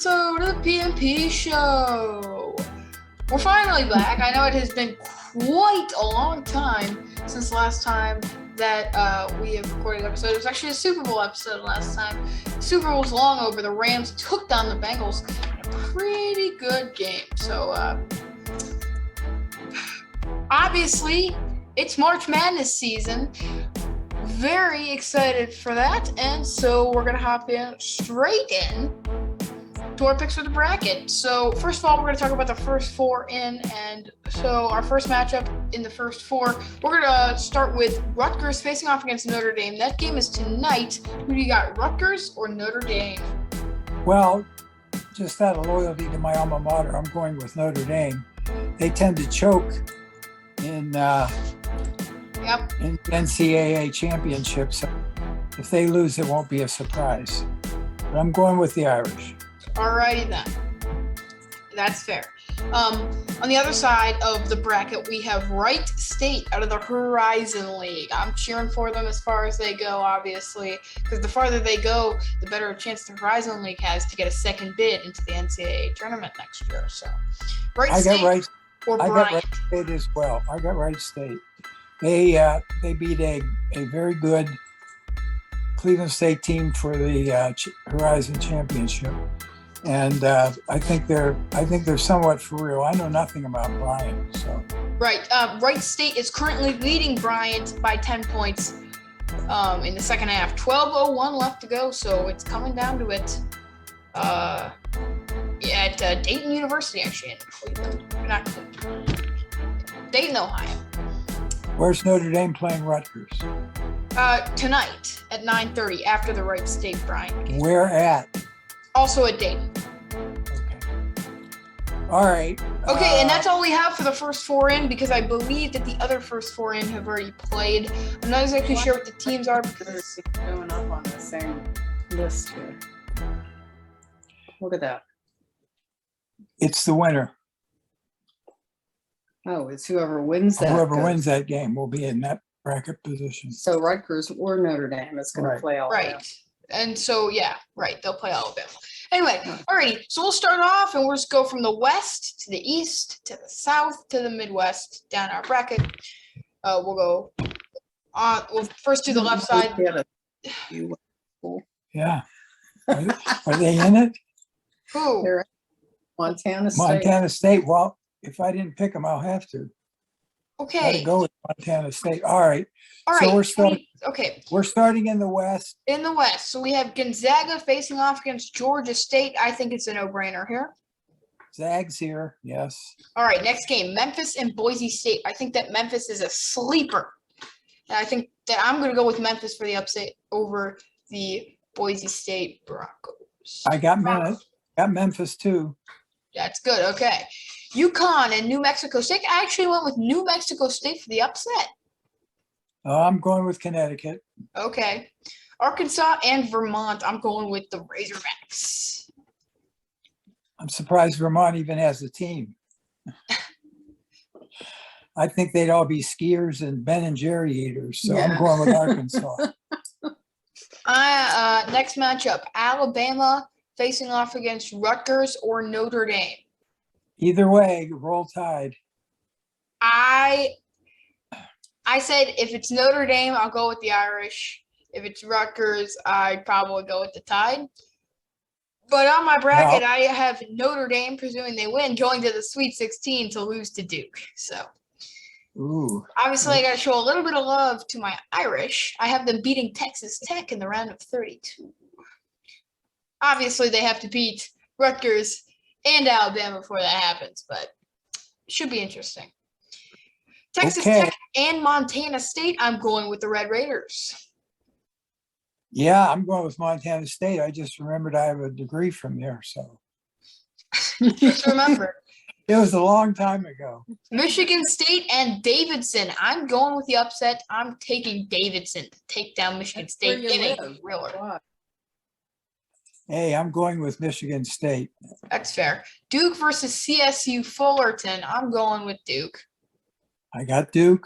episode of the PMP Show. We're finally back. I know it has been quite a long time since last time that we have recorded an episode. It was actually a Super Bowl episode last time. The Super Bowl's long over. The Rams took down the Bengals in a pretty good game. So, obviously, it's March Madness season. Very excited for that, and so we're going to hop in straight in to our picks for the bracket. So first of all, we're going to talk about the first four in, and so our first matchup in the first four, we're going to start with Rutgers facing off against Notre Dame. That game is tonight. Who do you got, Rutgers or Notre Dame? Well, just out of loyalty to my alma mater, I'm going with Notre Dame. They tend to choke in in NCAA championships. So if they lose, it won't be a surprise. But I'm going with the Irish. Alrighty then. That's fair. On the other side of the bracket, we have Wright State out of the Horizon League. I'm cheering for them as far as they go, obviously, because the farther they go, the better a chance the Horizon League has to get a second bid into the NCAA tournament next year. So, Wright State or Bryant? I got Wright State as well. I got Wright State. They beat a very good Cleveland State team for the Horizon Championship, and I think they're somewhat for real. I know nothing about Bryant, so right. Wright State is currently leading Bryant by 10 points in the second half. 12:01 left to go, so it's coming down to it. At Dayton University, actually, in Cleveland. Not Cleveland. Dayton, Ohio. Where's Notre Dame playing Rutgers? Tonight at 9:30 after the Wright State Bryant game. Where at? Also at Dayton. Okay. All right. Okay, and that's all we have for the first four in, because I believe that the other first four in have already played. I'm not exactly sure what the teams are because it's going up on the same list here. Look at that. It's the winner. Oh, it's whoever wins that. Whoever wins that game will be in that bracket position. So Rutgers or Notre Dame is going to play Alabama. Right. And so, yeah, right. They'll play Alabama. Anyway, alrighty. So we'll start off and we'll just go from the west to the east to the south to the Midwest down our bracket. We'll go on. We'll first do the left side. Yeah. Are they in it? Who? They're Montana State. Montana State. Well, if I didn't pick them, I'll have to. Okay. Gotta go with Montana State. All right. All so right. We're starting in the West. In the West. So we have Gonzaga facing off against Georgia State. I think it's a no-brainer here. Zags here, yes. All right, next game, Memphis and Boise State. I think that Memphis is a sleeper. And I think that I'm going to go with Memphis for the upset over the Boise State Broncos. I got Memphis too. That's good. Okay. UConn and New Mexico State. I actually went with New Mexico State for the upset. I'm going with Connecticut. Okay. Arkansas and Vermont. I'm going with the Razorbacks. I'm surprised Vermont even has a team. I think they'd all be skiers and Ben and Jerry eaters. So yeah. I'm going with Arkansas. Next matchup, Alabama facing off against Rutgers or Notre Dame. Either way, roll Tide. I said if it's Notre Dame, I'll go with the Irish. If it's Rutgers, I'd probably go with the Tide. But on my bracket, I have Notre Dame, presuming they win, going to the Sweet 16 to lose to Duke. So, obviously, I got to show a little bit of love to my Irish. I have them beating Texas Tech in the round of 32. Obviously, they have to beat Rutgers and Alabama before that happens, but it should be interesting. Texas Tech and Montana State, I'm going with the Red Raiders. Yeah, I'm going with Montana State. I just remembered I have a degree from there, so. Just remember. It was a long time ago. Michigan State and Davidson. I'm going with the upset. I'm taking Davidson to take down Michigan State in a thriller. Hey, I'm going with Michigan State. That's fair. Duke versus CSU Fullerton. I'm going with Duke. I got Duke.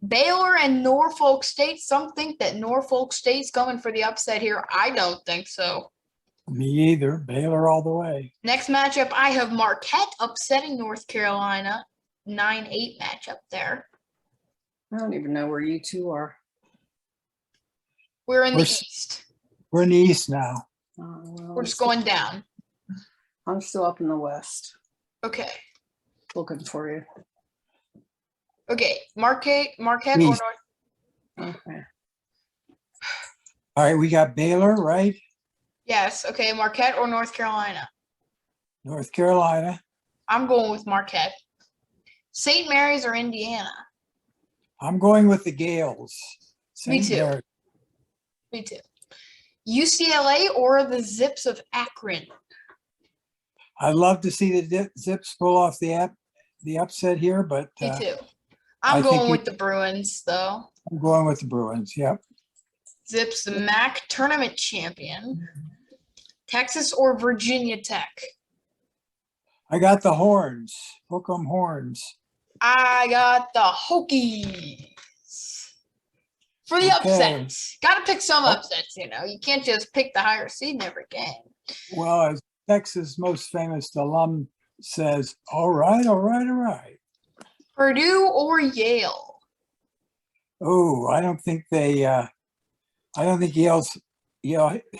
Baylor and Norfolk State. Some think that Norfolk State's going for the upset here. I don't think so. Me either. Baylor all the way. Next matchup, I have Marquette upsetting North Carolina. 9-8 matchup there. I don't even know where you two are. We're in the We're East. We're in the East now. Well, We're just going down. I'm still up in the West, Okay. looking for you. Okay. Marquette or East. North. Okay. All right, we got Baylor, right? Yes. Okay. Marquette or North Carolina. North Carolina. I'm going with Marquette. St. Mary's or Indiana. I'm going with the Gales. Me St. too. Mary. Me too. UCLA or the Zips of Akron. I'd love to see the Zips pull off the upset here, but Me too. I I'm think going you- with the Bruins, though. I'm going with the Bruins. Yep. Zips, the MAC tournament champion. Texas or Virginia Tech. I got the Horns. Hook 'em Horns. I got the Hokies. For the Okay. upsets. Got to pick some upsets, you know. You can't just pick the higher seed in every game. Well, as Texas' most famous alum says, all right, all right, all right. Purdue or Yale. Oh, I don't think Yale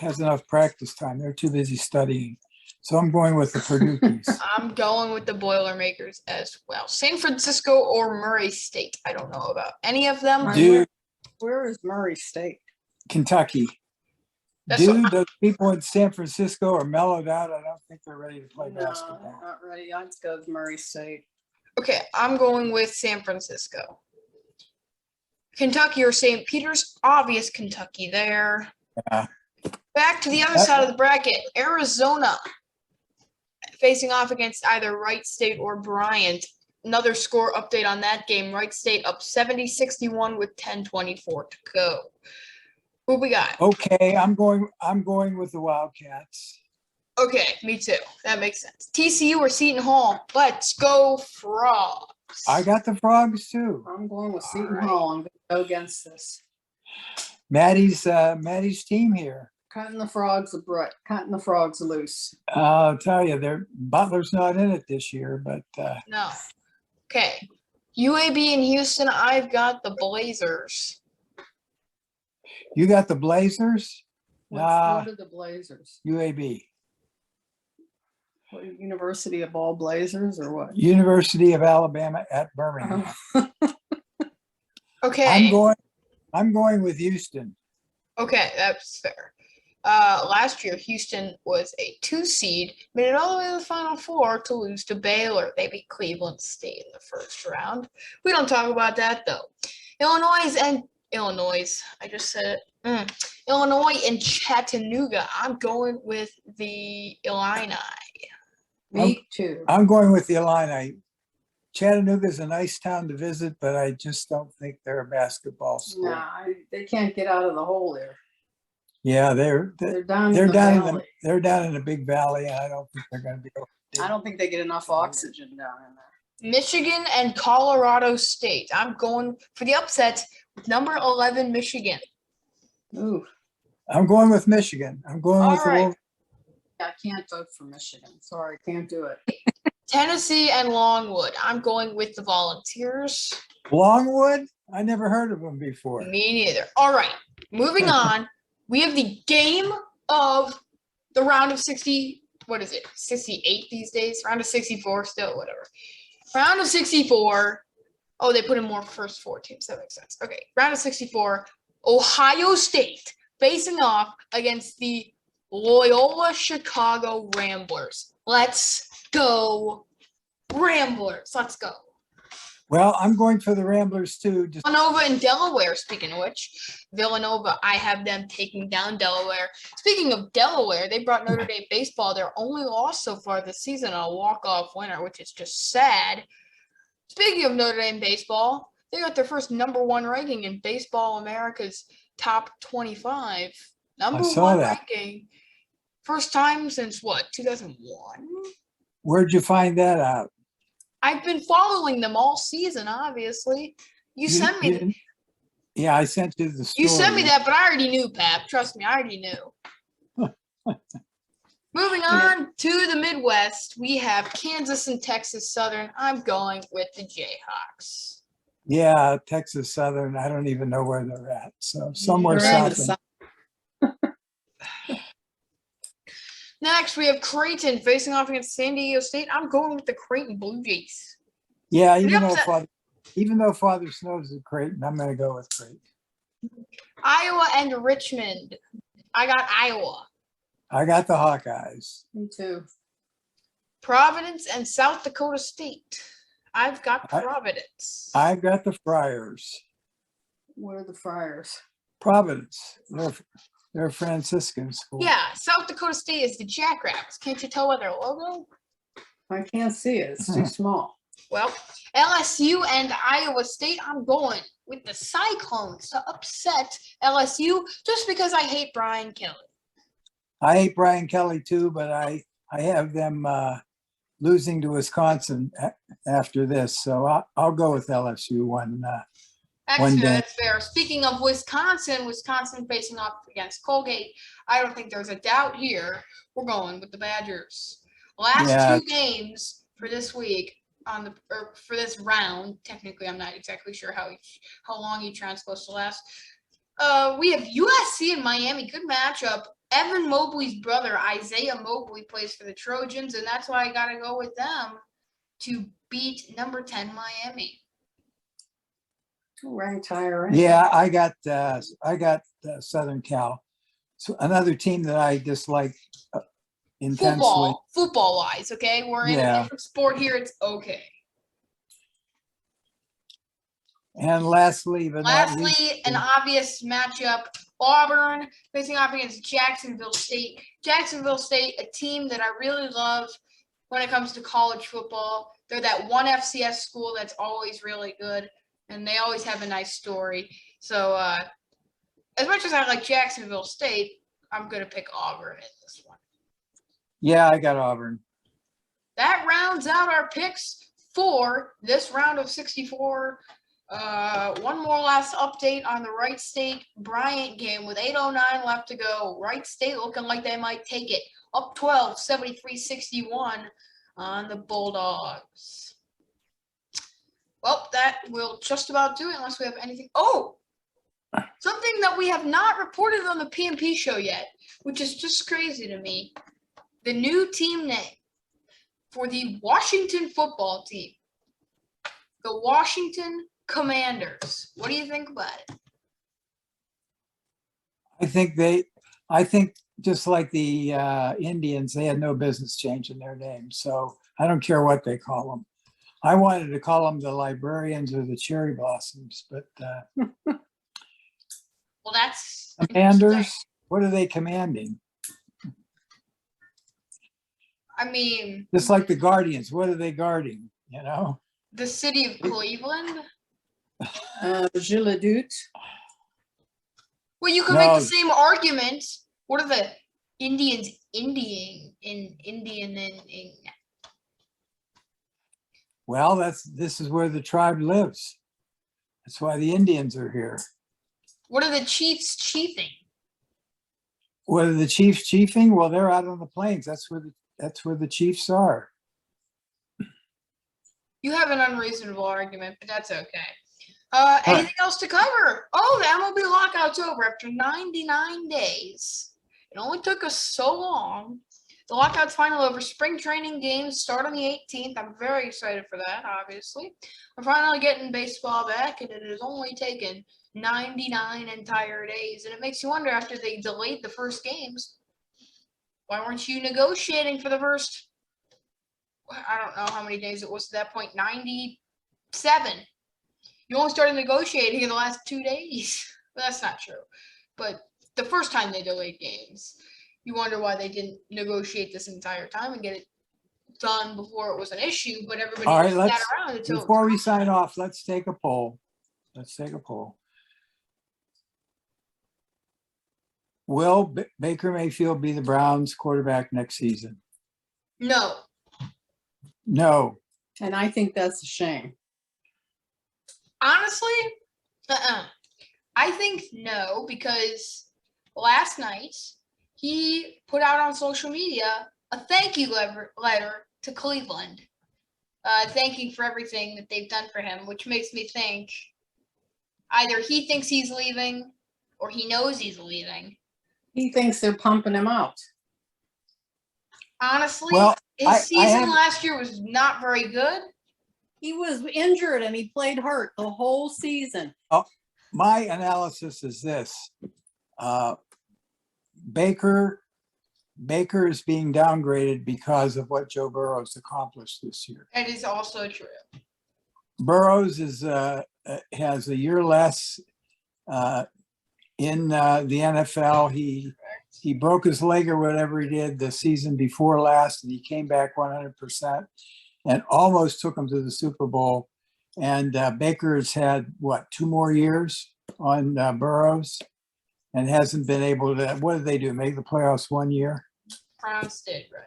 has enough practice time. They're too busy studying. So I'm going with the Purdue's. I'm going with the Boilermakers as well. San Francisco or Murray State. I don't know about any of them. Right. Dude, Where is Murray State? Kentucky. That's what Dude, those people in San Francisco are mellowed out. I don't think they're ready to play No, basketball. not ready. I'd go with Murray State. Okay, I'm going with San Francisco. Kentucky or St. Peter's. Obvious Kentucky there. Yeah. Back to the other side of the bracket. Arizona facing off against either Wright State or Bryant. Another score update on that game. Wright State up 70-61 with 10:24 to go. Who we got? Okay, I'm going with the Wildcats. Okay, me too. That makes sense. TCU or Seton Hall. Let's go Frogs. I got the Frogs too. I'm going with Seton Alright. Hall. I'm going to go against this. Maddie's team here. Cutting the frogs loose. I'll tell you, Butler's not in it this year, but No. Okay. UAB in Houston. I've got the Blazers. you got the Blazers, What are the Blazers? UAB, What, University of all Blazers or what? University of Alabama at Birmingham. Okay. I'm going with Houston. Okay, that's fair. Last year, Houston was a 2 seed, made it all the way to the Final Four to lose to Baylor. They beat Cleveland State in the first round. We don't talk about that, though. Illinois, I just said it. Illinois and Chattanooga. I'm going with the Illini. Me too. I'm going with the Illini. Chattanooga's a nice town to visit, but I just don't think they're a basketball school. Nah, they can't get out of the hole there. Yeah, they're down they're in the down in valley. they're down in a big valley, and I don't think they're going to be able to. I don't think they get enough oxygen down in there. Michigan and Colorado State. I'm going for the upset with number 11, Michigan. Ooh, I'm going with Michigan. I'm going with All the right. Wolves. I can't vote for Michigan. Sorry, can't do it. Tennessee and Longwood. I'm going with the Volunteers. Longwood. I never heard of them before. Me neither. All right, moving on. We have the game of the round of 60. What is it? 68 these days? Round of 64 still, whatever. Round of 64. Oh, they put in more first 4 teams. That makes sense. Okay, round of 64. Ohio State facing off against the Loyola Chicago Ramblers. Let's go, Ramblers. Let's go. Well, I'm going for the Ramblers too. Just Villanova and Delaware, speaking of which. Villanova, I have them taking down Delaware. Speaking of Delaware, they brought Notre Dame baseball their only loss so far this season, a walk-off winner, which is just sad. Speaking of Notre Dame baseball, they got their first number 1 ranking in Baseball America's top 25. Number saw 1 that. ranking. First time since what, 2001? where'd you find that out? I've been following them all season, obviously. You sent me didn't- Yeah, I sent you the story. You sent me that, but I already knew, Pap. Trust me, I already knew. Moving on to the Midwest, we have Kansas and Texas Southern. I'm going with the Jayhawks. Yeah, Texas Southern. I don't even know where they're at. So somewhere They're on the south. Next, we have Creighton facing off against San Diego State. I'm going with the Creighton Blue Jays. Yeah, Pretty upset. even though Father Snows is Creighton, I'm going to go with Creighton. Iowa and Richmond. I got Iowa. I got the Hawkeyes. Me too. Providence and South Dakota State. I've got I- Providence. I've got the Friars. What are the Friars? Providence. They're a Franciscan school. Yeah, South Dakota State is the Jackrabbits. Can't you tell by their logo? I can't see it. It's too small. Well, LSU and Iowa State, I'm going with the Cyclones to upset LSU just because I hate Brian Kelly. I hate Brian Kelly too, but I have them losing to Wisconsin after this. So I'll go with LSU one. Actually, day. that's fair. Speaking of Wisconsin facing off against Colgate. I don't think there's a doubt here. We're going with the Badgers. Last Yeah. 2 games for this week for this round. Technically, I'm not exactly sure how long each round's supposed to last. We have USC and Miami. Good matchup. Evan Mobley's brother, Isaiah Mobley, plays for the Trojans, and that's why I got to go with them to beat number 10 Miami. Ranked higher. Right? Yeah, I got Southern Cal. So another team that I dislike intensely. Football wise, okay? We're in a different sport here. It's okay. And lastly, but not least, an obvious matchup. Auburn facing off against Jacksonville State. Jacksonville State, a team that I really love when it comes to college football. They're that one FCS school that's always really good, and they always have a nice story. So as much as I like Jacksonville State, I'm going to pick Auburn in this one. Yeah, I got Auburn. That rounds out our picks for this round of 64. One more last update on the Wright State Bryant game with 8:09 left to go. Wright State looking like they might take it. Up 12, 73-61 on the Bulldogs. Well, that will just about do it unless we have anything. Oh, something that we have not reported on the PMP show yet, which is just crazy to me. The new team name for the Washington football team. The Washington Commanders. What do you think about it? I think just like the Indians, they had no business changing their name. So I don't care what they call them. I wanted to call them the Librarians or the Cherry Blossoms, but Well, that's Commanders, what are they commanding? I mean, Just like the Guardians, what are they guarding? You know? the city of Cleveland. Gilles Well, you can make the same argument. What are the Indians Indian? Well, this is where the tribe lives. That's why the Indians are here. What are the Chiefs chiefing? What are the Chiefs chiefing? Well, they're out on the plains. That's where the Chiefs are. You have an unreasonable argument, but that's okay. Anything else to cover? Oh, the MLB lockout's over after 99 days. It only took us so long. The lockout's finally over. Spring training games start on the 18th. I'm very excited for that, obviously. We're finally getting baseball back, and it has only taken 99 entire days. And it makes you wonder, after they delayed the first games, why weren't you negotiating for the first, I don't know how many days it was at that point, 97. You only started negotiating in the last 2 days. But that's not true. But the first time they delayed games, you wonder why they didn't negotiate this entire time and get it done before it was an issue. But everybody All right, just sat around until before we sign off, let's take a poll. Will Baker Mayfield be the Browns quarterback next season? No. No. And I think that's a shame. Honestly, I think no, because last night he put out on social media a thank you letter to Cleveland, thanking for everything that they've done for him, which makes me think either he thinks he's leaving or he knows he's leaving. He thinks they're pumping him out. Honestly, Well, his season last year was not very good. He was injured and he played hurt the whole season. My analysis is this. Baker is being downgraded because of what Joe Burrow's accomplished this year. That is also true. Burrows has a year less in the NFL. He broke his leg or whatever he did the season before last, and he came back 100% and almost took him to the Super Bowl. And Baker's had, 2 more years on Burrows and hasn't been able to, what did they do, make the playoffs 1 year? Browns did, right.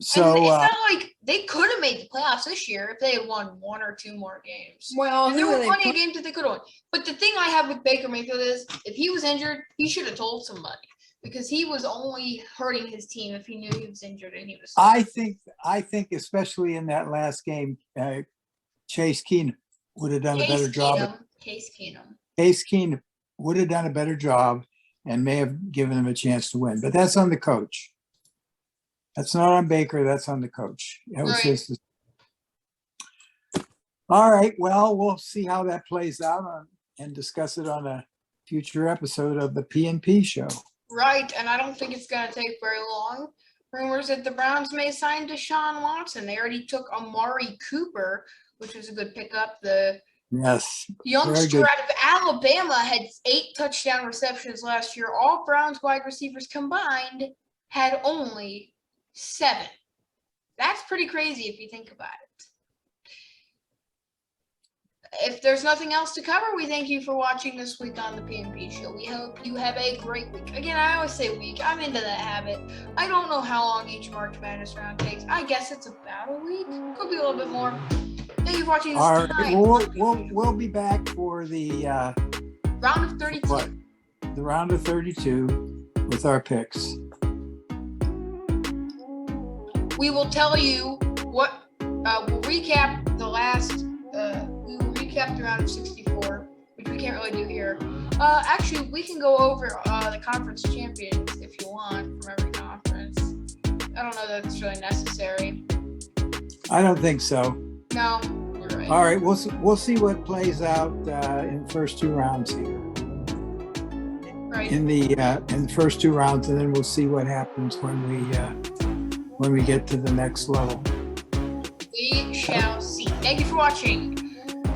So and it's not like they could have made the playoffs this year if they had won 1 or 2 more games. Well, And there were plenty of games that they could have won. But the thing I have with Baker Mayfield is if he was injured, he should have told somebody because he was only hurting his team if he knew he was injured and he was. I think especially in that last game, Chase Keenum would have done a better job. Case Keenum. Case Keenum would have done a better job and may have given him a chance to win. But that's on the coach. That's not on Baker. That's on the coach. That was his. All right. Well, we'll see how that plays out and discuss it on a future episode of the P&P show. Right. And I don't think it's going to take very long. Rumors that the Browns may sign Deshaun Watson. They already took Amari Cooper, which was a good pickup. The youngster out of Alabama had 8 touchdown receptions last year. All Browns wide receivers combined had only 7. That's pretty crazy if you think about it. If there's nothing else to cover, we thank you for watching this week on the P&P show. We hope you have a great week. Again, I always say week. I'm into that habit. I don't know how long each March Madness round takes. I guess it's about a week. Could be a little bit more. Thank you for watching this All tonight. right, we'll be back for the round of 32. The round of 32 with our picks. We will tell you what we'll recap the last. We will recap the round of 64, which we can't really do here. Actually, we can go over the conference champions if you want from every conference. I don't know that it's really necessary. I don't think so. No, you're right. All right, we'll see what plays out in the first 2 rounds here. Right. In the first 2 rounds, and then we'll see what happens when we get to the next level. We shall see. Thank you for watching.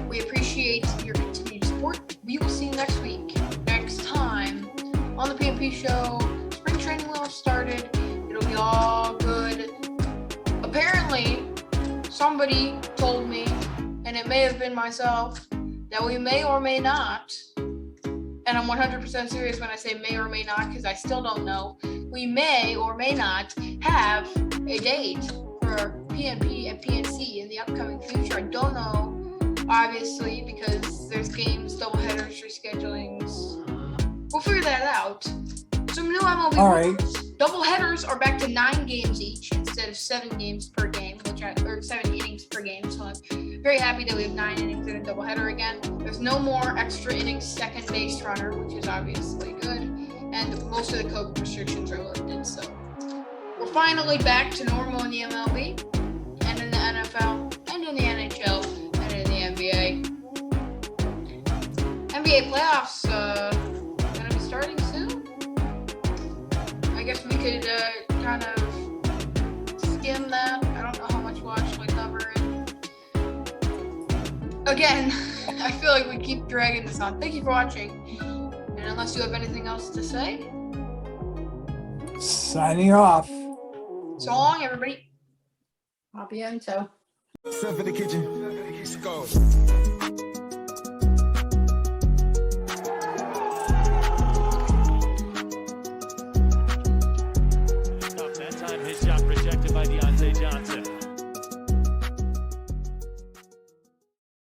We appreciate your continued support. We will see you next week. Next time on the P&P show. Spring training will have started. It'll be all good. Apparently, somebody told me, and it may have been myself, that we may or may not, and I'm 100% serious when I say may or may not because I still don't know, we may or may not have a date for P&P and PNC in the upcoming future. I don't know, obviously, because there's games, doubleheaders, reschedulings. We'll figure that out. Some new MLB rules. Doubleheaders are back to 9 games each instead of 7 games per game, or 7 innings per game. So I'm very happy that we have 9 innings in a doubleheader again. There's no more extra innings second base runner, which is obviously good. And most of the COVID restrictions are lifted. So we're finally back to normal in the MLB, and in the NFL, and in the NHL, and in the NBA. NBA playoffs gonna be starting soon. I guess we could kind of skim that. I don't know how much we'll actually cover it. Again, I feel like we keep dragging this on. Thank you for watching. And unless you have anything else to say, signing off. So long, everybody. A bientôt. Step in the kitchen. Let's go.